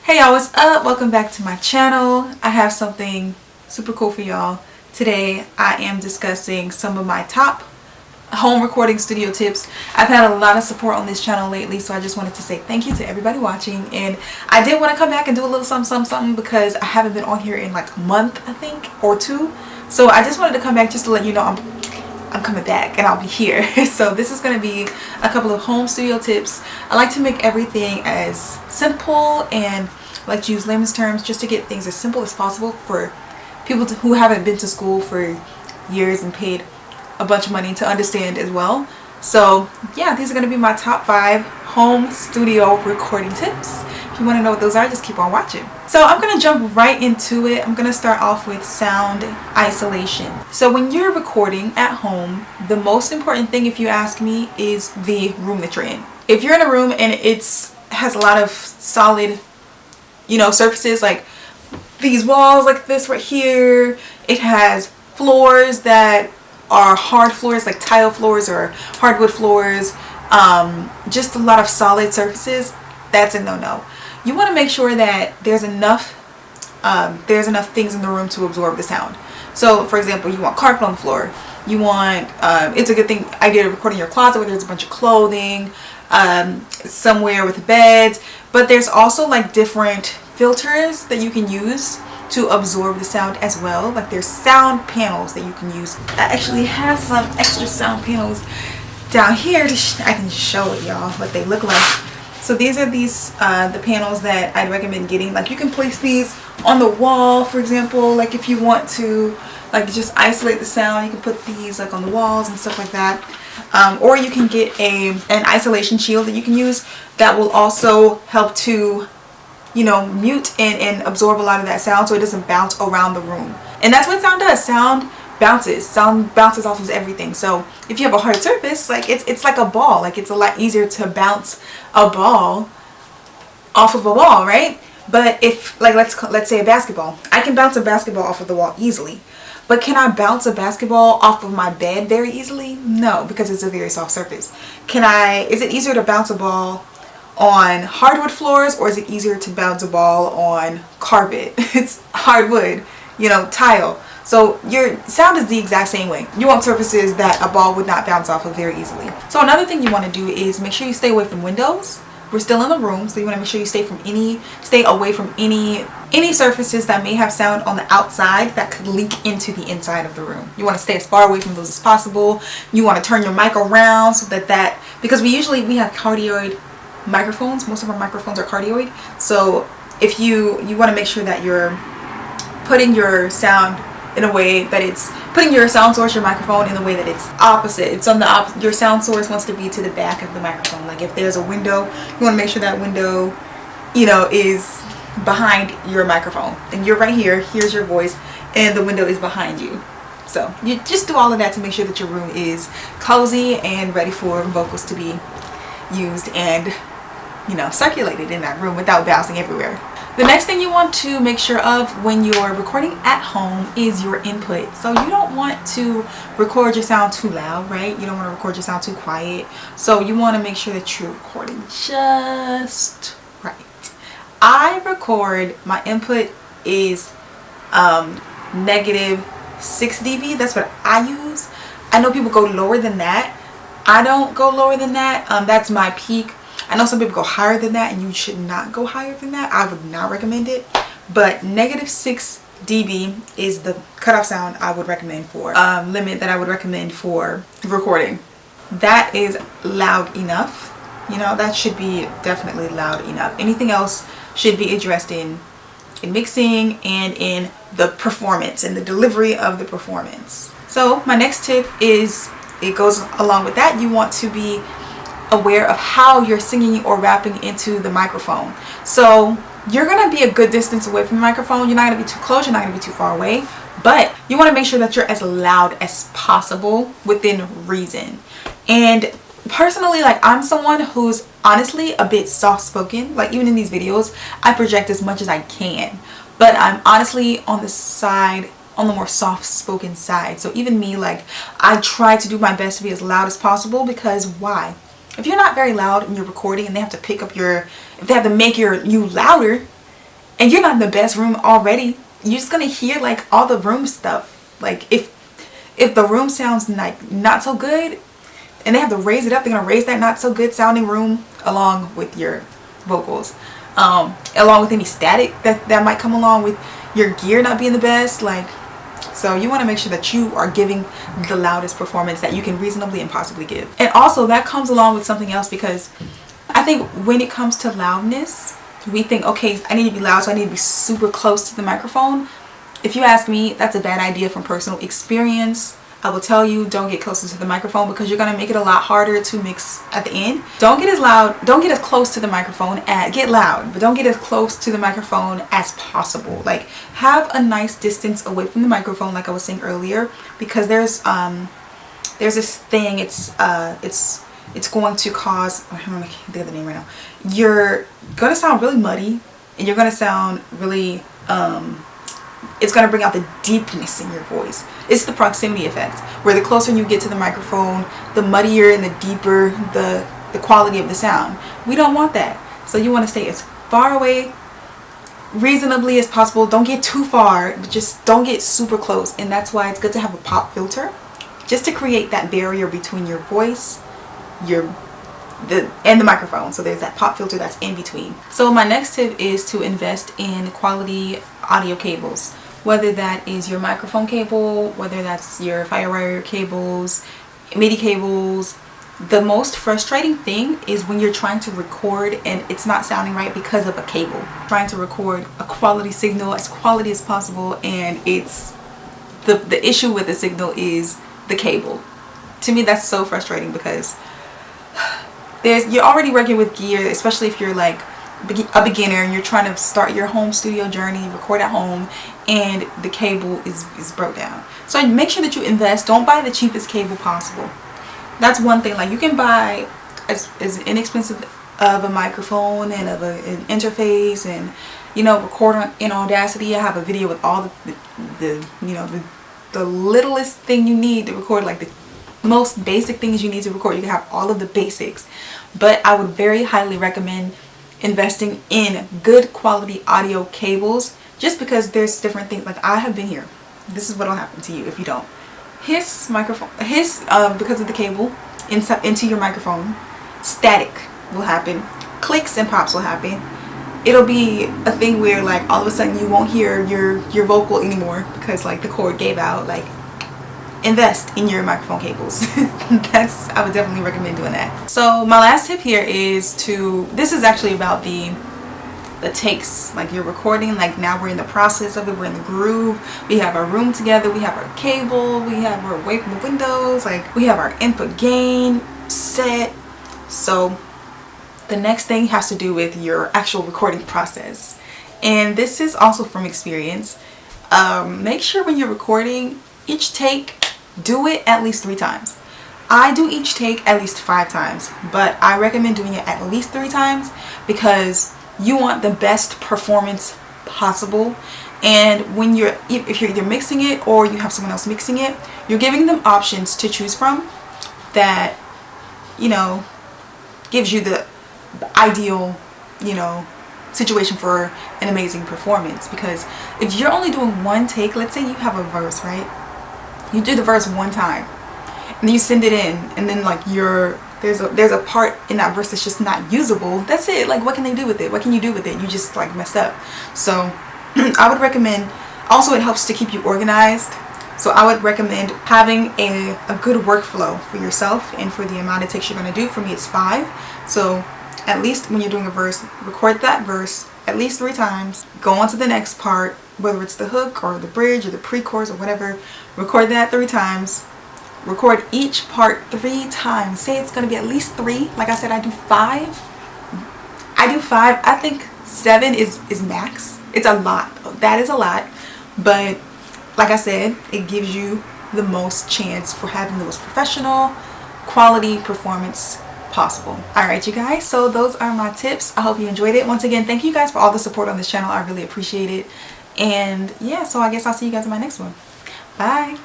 Hey y'all, what's up? Welcome back to my channel. I have something super cool for y'all. Today I am discussing some of my top home recording studio tips. I've had a lot of support on this channel lately, so I just wanted to say thank you to everybody watching. And I did want to come back and do a little something because I haven't been on here in like a month, I think, or two. So I just wanted to come back just to let you know I'm coming back and I'll be here. So this is going to be a couple of home studio tips. I like to make everything as simple and I like to use layman's terms just to get things as simple as possible for people who haven't been to school for years and paid a bunch of money to understand as well. So yeah, these are going to be my top 5 home studio recording tips. If you want to know what those are, just keep on watching. So I'm going to jump right into it. I'm going to start off with sound isolation. So when you're recording at home, the most important thing, if you ask me, is the room that you're in. If you're in a room and has a lot of solid, surfaces, like these walls like this right here, it has floors that are hard floors like tile floors or hardwood floors, just a lot of solid surfaces, that's a no-no. You want to make sure that there's enough things in the room to absorb the sound. So for example, you want carpet on the floor, you want it's a good idea to record in your closet where there's a bunch of clothing, somewhere with beds, but there's also like different filters that you can use to absorb the sound as well. Like there's sound panels that you can use. I actually have some extra sound panels down here. I can show it y'all what they look like. So these are the panels that I'd recommend getting. Like you can place these on the wall, for example. Like if you want to like just isolate the sound, you can put these like on the walls and stuff like that. Or you can get an isolation shield that you can use that will also help to mute and absorb a lot of that sound so it doesn't bounce around the room. And that's what sound does. Sound bounces off of everything. So if you have a hard surface, like it's like a ball. Like it's a lot easier to bounce a ball off of a wall, right? But if like let's say a basketball, I can bounce a basketball off of the wall easily. But can I bounce a basketball off of my bed very easily? No, because it's a very soft surface. Is it easier to bounce a ball on hardwood floors, or is it easier to bounce a ball on carpet? It's hardwood, tile. So your sound is the exact same way. You want surfaces that a ball would not bounce off of very easily. So another thing you want to do is make sure you stay away from windows. We're still in the room, so you want to make sure you stay away from any surfaces that may have sound on the outside that could leak into the inside of the room. You want to stay as far away from those as possible. You want to turn your mic around so that because we have cardioid microphones. Most of our microphones are cardioid. So if you want to make sure that you're putting your sound in a way that it's putting your sound source, your microphone, in a way that it's opposite. It's on the your sound source wants to be to the back of the microphone. Like if there's a window, you want to make sure that window, is behind your microphone. And you're right here. Here's your voice, and the window is behind you. So you just do all of that to make sure that your room is cozy and ready for vocals to be used and circulated in that room without bouncing everywhere. The next thing you want to make sure of when you're recording at home is your input. So you don't want to record your sound too loud, right? You don't want to record your sound too quiet. So you want to make sure that you're recording just right. I record, my input is negative 6 dB. That's what I use. I know people go lower than that. I don't go lower than that. That's my peak. I know some people go higher than that, and you should not go higher than that. I would not recommend it. But negative 6 dB is the cutoff sound I would recommend for limit that I would recommend for recording. That is loud enough. That should be definitely loud enough. Anything else should be addressed in mixing and in the performance and the delivery of the performance. So my next tip is, it goes along with that. You want to be aware of how you're singing or rapping into the microphone. So you're going to be a good distance away from the microphone. You're not going to be too close, you're not going to be too far away, but you want to make sure that you're as loud as possible within reason. And personally, like, I'm someone who's honestly a bit soft-spoken. Like even in these videos, I project as much as I can, but I'm honestly on the more soft-spoken side. So even me, like, I try to do my best to be as loud as possible, because why? If you're not very loud and you're recording and they have to pick up if they have to make you louder, and you're not in the best room already, you're just gonna hear like all the room stuff. Like if the room sounds like not so good and they have to raise it up, they're gonna raise that not so good sounding room along with your vocals, along with any static that might come along with your gear not being the best. Like, so you want to make sure that you are giving the loudest performance that you can reasonably and possibly give. And also that comes along with something else, because I think when it comes to loudness, we think, okay, I need to be loud, so I need to be super close to the microphone. If you ask me, that's a bad idea from personal experience. I will tell you, don't get closer to the microphone, because you're going to make it a lot harder to mix at the end. Don't get as loud, don't get as close to the microphone, get loud, but don't get as close to the microphone as possible. Like, have a nice distance away from the microphone, like I was saying earlier, because there's this thing, it's going to cause, I can't think of the name right now. You're going to sound really muddy, and you're going to sound really, it's going to bring out the deepness in your voice. It's the proximity effect, where the closer you get to the microphone, the muddier and the deeper the quality of the sound. We don't want that. So you want to stay as far away reasonably as possible. Don't get too far, but just don't get super close. And that's why it's good to have a pop filter, just to create that barrier between your voice, and the microphone. So there's that pop filter that's in between. So my next tip is to invest in quality audio cables, whether that is your microphone cable, whether that's your FireWire cables, MIDI cables. The most frustrating thing is when you're trying to record and it's not sounding right because of a cable. Trying to record a quality signal, as quality as possible, and it's the issue with the signal is the cable. To me, that's so frustrating, because you're already working with gear, especially if you're like a beginner and you're trying to start your home studio journey, record at home, and the cable is broke down. So make sure that you invest. Don't buy the cheapest cable possible. That's one thing. Like, you can buy as inexpensive of a microphone and of an interface, and record in Audacity. I have a video with all the littlest thing you need to record, like the most basic things you need to record. You can have all of the basics, but I would very highly recommend investing in good quality audio cables, just because there's different things. Like, I have been here. This is what will happen to you if you don't. Because of the cable into your microphone, static will happen, clicks and pops will happen. It'll be a thing where, like, all of a sudden you won't hear your vocal anymore because, like, the cord gave out. Like, invest in your microphone cables. I would definitely recommend doing that. So my last tip here is this is actually about the takes. Like, you're recording, like, now we're in the process of it, we're in the groove, we have our room together, we have our cable, we're away from the windows, like, we have our input gain set. So the next thing has to do with your actual recording process, and this is also from experience. Make sure when you're recording, each take, do it at least 3 times. I do each take at least 5 times, but I recommend doing it at least 3 times, because you want the best performance possible. And when if you're either mixing it or you have someone else mixing it, you're giving them options to choose from that, gives you the ideal, situation for an amazing performance. Because if you're only doing 1 take, let's say you have a verse, right? You do the verse 1 time and then you send it in, and then, like, there's a part in that verse that's just not usable. That's it. Like, what can they do with it? What can you do with it? You just, like, messed up. So I would recommend, also it helps to keep you organized. So I would recommend having a good workflow for yourself and for the amount of takes you're going to do. For me, it's 5. So at least when you're doing a verse, record that verse at least 3 times. Go on to the next part, whether it's the hook or the bridge or the pre-chorus or whatever. Record that 3 times. Record each part 3 times. Say it's going to be at least 3. Like I said, I do 5. I think 7 is max. It's a lot. That is a lot. But like I said, it gives you the most chance for having the most professional quality performance possible. Alright, you guys, so those are my tips. I hope you enjoyed it. Once again, thank you guys for all the support on this channel. I really appreciate it. And yeah, so I guess I'll see you guys in my next one. Bye.